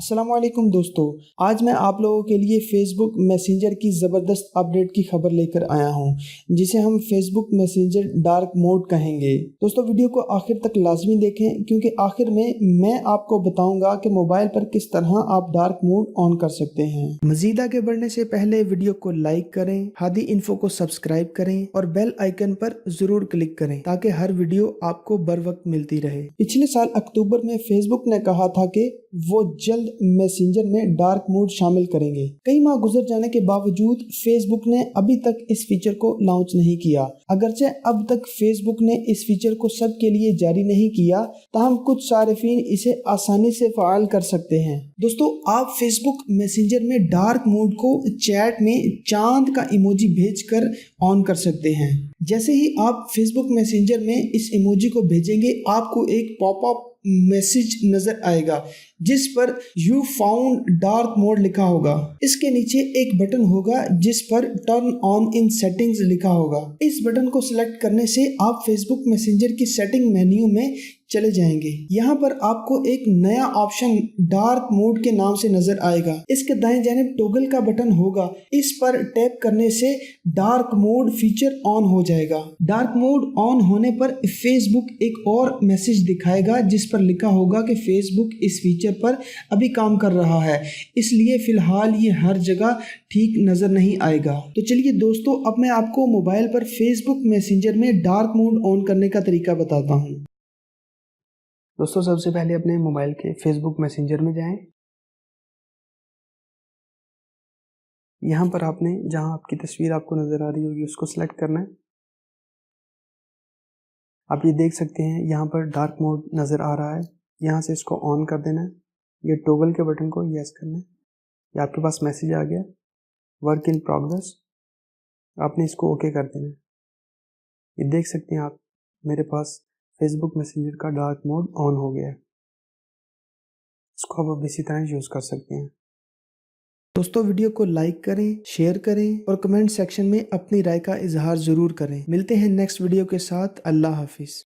अस्सलामुअलैकुम दोस्तों, आज मैं आप लोगों के लिए फेसबुक मैसेंजर की ज़बरदस्त अपडेट की खबर लेकर आया हूं, जिसे हम फेसबुक मैसेंजर डार्क मोड कहेंगे। दोस्तों, वीडियो को आखिर तक लाजमी देखें क्योंकि आखिर में मैं आपको बताऊंगा कि मोबाइल पर किस तरह आप डार्क मोड ऑन कर सकते हैं। मजीद आगे बढ़ने से पहले वीडियो को लाइक करें, हादी इन्फो को सब्सक्राइब करें और बेल आइकन पर जरूर क्लिक करें ताकि हर वीडियो आपको बर वक्त मिलती रहे। पिछले साल अक्टूबर में फेसबुक ने कहा था कि वो जल्द मैसेंजर में डार्क मोड शामिल करेंगे। कई माह गुजर जाने के बावजूद फेसबुक ने अभी तक इस फीचर को लॉन्च नहीं किया। अगरचे अब तक फेसबुक ने इस फीचर को सबके लिए जारी नहीं किया, ताहम कुछ सारिफीन इसे आसानी से फ़ाल कर सकते हैं। दोस्तों, आप फेसबुक मैसेंजर में डार्क मोड को चैट में चांद का इमोजी भेजकर ऑन कर सकते हैं। जैसे ही आप फेसबुक मैसेंजर में इस इमोजी को भेजेंगे, आपको एक पॉपअप मैसेज नजर आएगा जिस पर यू फाउंड डार्क मोड लिखा होगा। इसके नीचे एक बटन होगा जिस पर टर्न ऑन इन सेटिंग्स लिखा होगा। इस बटन को सिलेक्ट करने से आप फेसबुक मैसेंजर की सेटिंग मेन्यू में चले जाएंगे। यहाँ पर आपको एक नया ऑप्शन डार्क मोड के नाम से नजर आएगा। इसके दाएं जानिब टॉगल का बटन होगा, इस पर टैप करने से डार्क मोड फीचर ऑन हो जाएगा। डार्क मोड ऑन होने पर फेसबुक एक और मैसेज दिखाएगा जिस पर लिखा होगा कि फेसबुक इस फीचर पर अभी काम कर रहा है, इसलिए फिलहाल ये हर जगह ठीक नजर नहीं आएगा। तो चलिए दोस्तों, अब मैं आपको मोबाइल पर फेसबुक मैसेंजर में डार्क मोड ऑन करने का तरीका बताता हूँ। दोस्तों, सबसे पहले अपने मोबाइल के फेसबुक मैसेंजर में जाएं। यहाँ पर आपने जहाँ आपकी तस्वीर आपको नजर आ रही होगी उसको सिलेक्ट करना है। आप ये देख सकते हैं यहाँ पर डार्क मोड नजर आ रहा है। यहाँ से इसको ऑन कर देना है। ये टॉगल के बटन को यस करना है। ये आपके पास मैसेज आ गया, वर्क इन प्रोग्रेस। आपने इसको ओके कर देना है। ये देख सकते हैं आप, मेरे पास फेसबुक मैसेंजर का डार्क मोड ऑन हो गया है। इसको आप इसी तरह यूज कर सकते हैं। दोस्तों, वीडियो को लाइक करें, शेयर करें और कमेंट सेक्शन में अपनी राय का इजहार जरूर करें। मिलते हैं नेक्स्ट वीडियो के साथ। अल्लाह हाफिज।